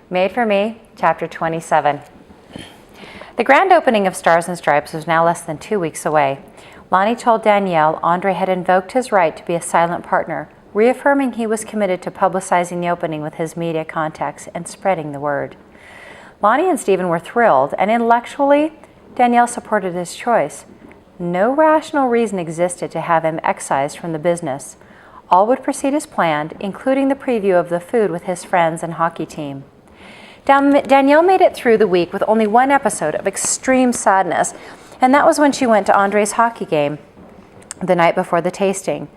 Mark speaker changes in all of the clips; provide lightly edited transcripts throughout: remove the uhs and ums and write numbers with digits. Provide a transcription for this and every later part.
Speaker 1: Made for Me, Chapter 27. The grand opening of Stars and Stripes was now less than 2 weeks away. Lonnie told Danielle Andre had invoked his right to be a silent partner, reaffirming he was committed to publicizing the opening with his media contacts and spreading the word. Lonnie and Stephen were thrilled, and intellectually, Danielle supported his choice. No rational reason existed to have him excised from the business. All would proceed as planned, including the preview of the food with his friends and hockey team. Danielle made it through the week with only one episode of extreme sadness, and that was when she went to Andre's hockey game the night before the tasting.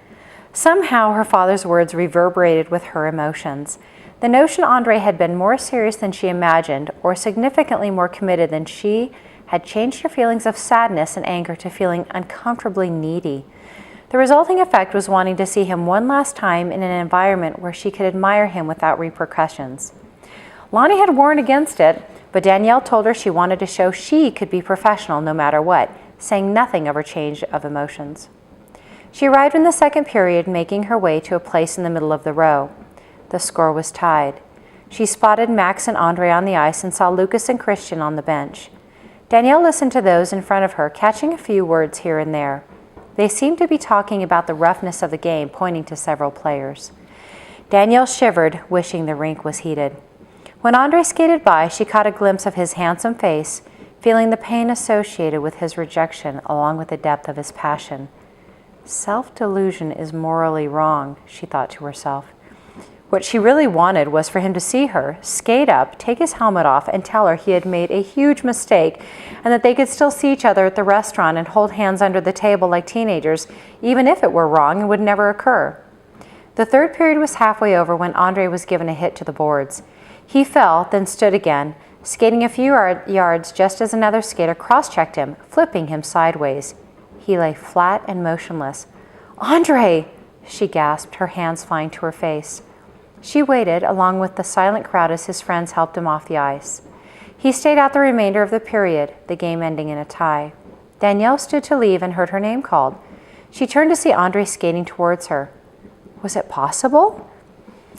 Speaker 1: Somehow her father's words reverberated with her emotions. The notion Andre had been more serious than she imagined, or significantly more committed than she, had changed her feelings of sadness and anger to feeling uncomfortably needy. The resulting effect was wanting to see him one last time in an environment where she could admire him without repercussions. Lonnie had warned against it, but Danielle told her she wanted to show she could be professional no matter what, saying nothing of her change of emotions. She arrived in the second period, making her way to a place in the middle of the row. The score was tied. She spotted Max and Andre on the ice and saw Lucas and Christian on the bench. Danielle listened to those in front of her, catching a few words here and there. They seemed to be talking about the roughness of the game, pointing to several players. Danielle shivered, wishing the rink was heated. When Andre skated by, she caught a glimpse of his handsome face, feeling the pain associated with his rejection along with the depth of his passion. Self-delusion is morally wrong, she thought to herself. What she really wanted was for him to see her, skate up, take his helmet off, and tell her he had made a huge mistake and that they could still see each other at the restaurant and hold hands under the table like teenagers, even if it were wrong and would never occur. The third period was halfway over when Andre was given a hit to the boards. He fell, then stood again, skating a few yards just as another skater cross-checked him, flipping him sideways. He lay flat and motionless. "Andre!" she gasped, her hands flying to her face. She waited, along with the silent crowd, as his friends helped him off the ice. He stayed out the remainder of the period, the game ending in a tie. Danielle stood to leave and heard her name called. She turned to see Andre skating towards her. Was it possible?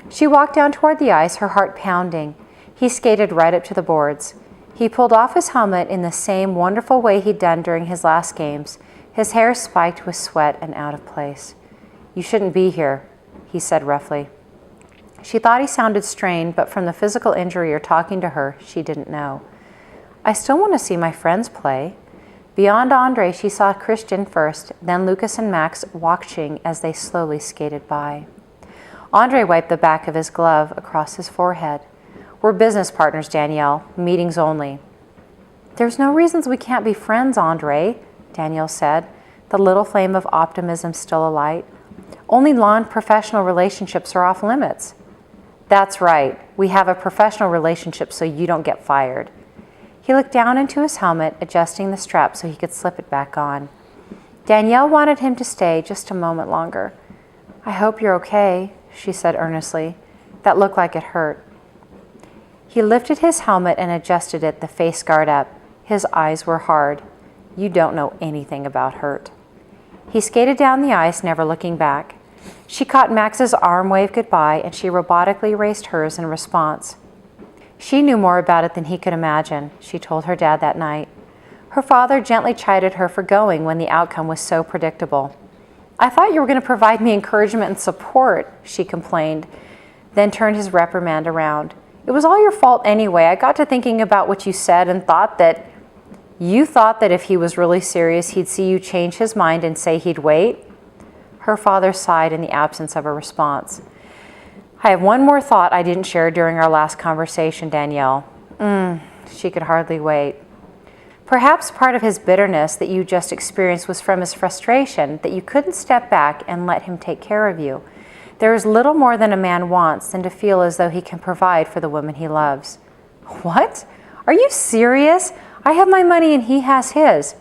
Speaker 1: She walked down toward the ice, her heart pounding. He skated right up to the boards. He pulled off his helmet in the same wonderful way he'd done during his last games, his hair spiked with sweat and out of place. "You shouldn't be here," he said roughly. She thought he sounded strained, but from the physical injury or talking to her, she didn't know. "I still want to see my friends play." Beyond Andre, she saw Christian first, then Lucas and Max watching as they slowly skated by. Andre wiped the back of his glove across his forehead. "We're business partners, Danielle. Meetings only." "There's no reasons we can't be friends, Andre," Danielle said, the little flame of optimism still alight. "Only non-professional relationships are off limits." "That's right. We have a professional relationship so you don't get fired." He looked down into his helmet, adjusting the strap so he could slip it back on. Danielle wanted him to stay just a moment longer. "I hope you're okay," she said earnestly. That looked like it hurt. He lifted his helmet and adjusted it, the face guard up. His eyes were hard. "You don't know anything about hurt." He skated down the ice, never looking back. She caught Max's arm wave goodbye, and she robotically raised hers in response. She knew more about it than he could imagine, she told her dad that night. Her father gently chided her for going when the outcome was so predictable. "I thought you were going to provide me encouragement and support," she complained, then turned his reprimand around. "It was all your fault anyway. I got to thinking about what you said and thought that you thought that if he was really serious, he'd see you change his mind and say he'd wait." Her father sighed in the absence of a response. "I have one more thought I didn't share during our last conversation, Danielle." She could hardly wait. "Perhaps part of his bitterness that you just experienced was from his frustration that you couldn't step back and let him take care of you. There is little more than a man wants than to feel as though he can provide for the woman he loves." "What? Are you serious? I have my money and he has his."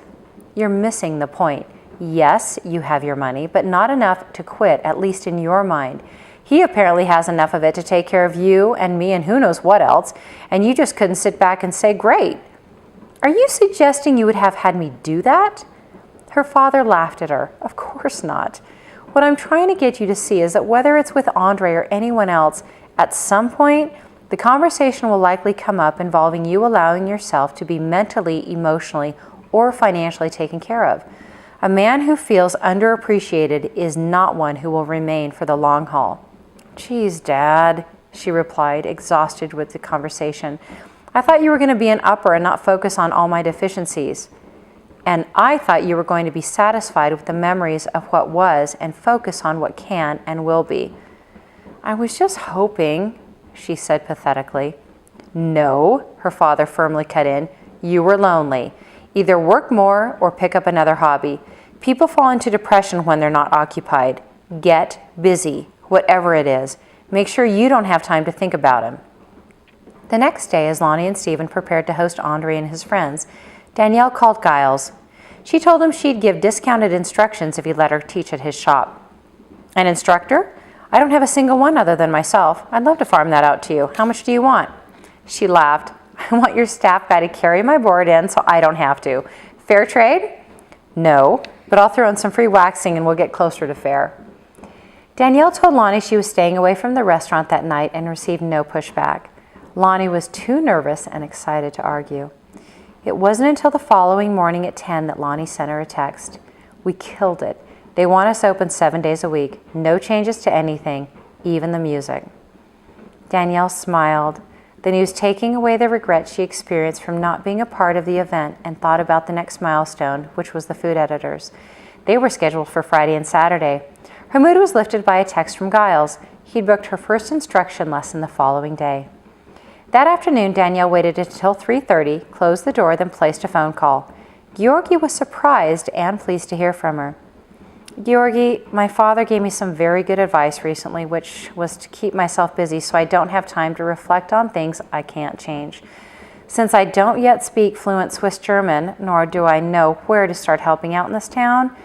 Speaker 1: "You're missing the point. Yes, you have your money, but not enough to quit, at least in your mind. He apparently has enough of it to take care of you and me and who knows what else, and you just couldn't sit back and say, 'Great.' Are you suggesting you would have had me do that?" Her father laughed at her. "Of course not. What I'm trying to get you to see is that whether it's with Andre or anyone else, at some point, The conversation will likely come up involving you allowing yourself to be mentally, emotionally, or financially taken care of. A man who feels underappreciated is not one who will remain for the long haul. Geez, Dad, she replied, exhausted with the conversation. I thought you were going to be an upper and not focus on all my deficiencies. And I thought you were going to be satisfied with the memories of what was and focus on what can and will be. I was just hoping, she said pathetically. No, her father firmly cut in. You were lonely. Either work more or pick up another hobby. People fall into depression when they're not occupied. Get busy, whatever it is. Make sure you don't have time to think about him. The next day, as Lonnie and Stephen prepared to host Andre and his friends, Danielle called Giles. She told him she'd give discounted instructions if he'd let her teach at his shop. An instructor? I don't have a single one other than myself. I'd love to farm that out to you. How much do you want? She laughed. I want your staff guy to carry my board in so I don't have to. Fair trade? No, but I'll throw in some free waxing and we'll get closer to fair. Danielle told Lonnie she was staying away from the restaurant that night and received no pushback. Lonnie was too nervous and excited to argue. It wasn't until the following morning at 10 that Lonnie sent her a text. We killed it. They want us open 7 days a week. No changes to anything, even the music. Danielle smiled. The news taking away the regret she experienced from not being a part of the event and thought about the next milestone, which was the food editors. They were scheduled for Friday and Saturday. Her mood was lifted by a text from Giles. He'd booked her first instruction lesson the following day. That afternoon, Danielle waited until 3:30, closed the door, then placed a phone call. Georgi was surprised and pleased to hear from her. Georgi, my father gave me some very good advice recently, which was to keep myself busy so I don't have time to reflect on things I can't change. Since I don't yet speak fluent Swiss German, nor do I know where to start helping out in this town,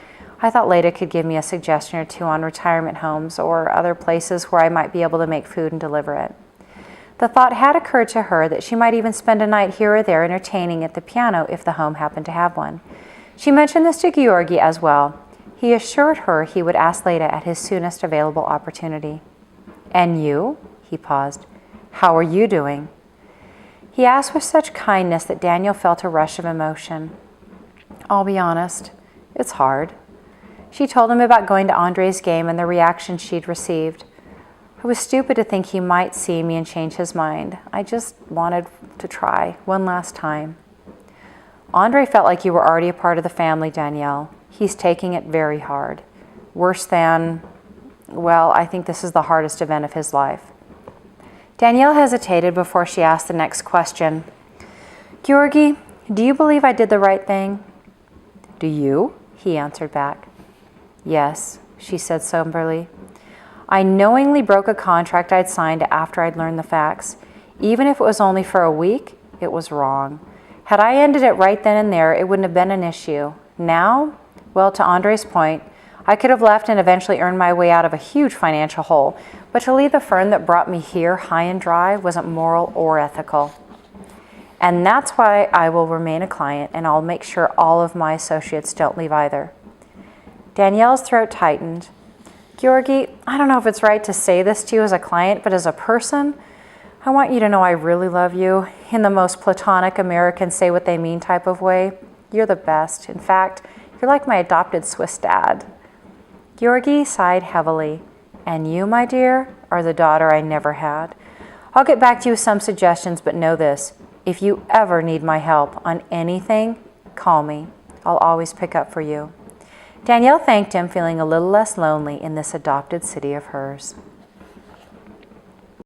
Speaker 1: I thought Leda could give me a suggestion or two on retirement homes or other places where I might be able to make food and deliver it. The thought had occurred to her that she might even spend a night here or there entertaining at the piano if the home happened to have one. She mentioned this to Georgi as well. He assured her he would ask Leda at his soonest available opportunity. And you? He paused. How are you doing? He asked with such kindness that Danielle felt a rush of emotion. I'll be honest, it's hard. She told him about going to Andre's game and the reaction she'd received. It was stupid to think he might see me and change his mind. I just wanted to try one last time. Andre felt like you were already a part of the family, Danielle. He's taking it very hard. Worse than, well, I think this is the hardest event of his life. Danielle hesitated before she asked the next question. Georgi, do you believe I did the right thing? Do you? He answered back. Yes, she said somberly. I knowingly broke a contract I'd signed after I'd learned the facts. Even if it was only for a week, it was wrong. Had I ended it right then and there, it wouldn't have been an issue. Now, well, to Andre's point, I could have left and eventually earned my way out of a huge financial hole, but to leave the firm that brought me here high and dry wasn't moral or ethical. And that's why I will remain a client, and I'll make sure all of my associates don't leave either. Danielle's throat tightened. Georgi, I don't know if it's right to say this to you as a client, but as a person, I want you to know I really love you in the most platonic American say what they mean type of way. You're the best. In fact, you're like my adopted Swiss dad. Georgi sighed heavily. And you, my dear, are the daughter I never had. I'll get back to you with some suggestions, but know this. If you ever need my help on anything, call me. I'll always pick up for you. Danielle thanked him, feeling a little less lonely in this adopted city of hers.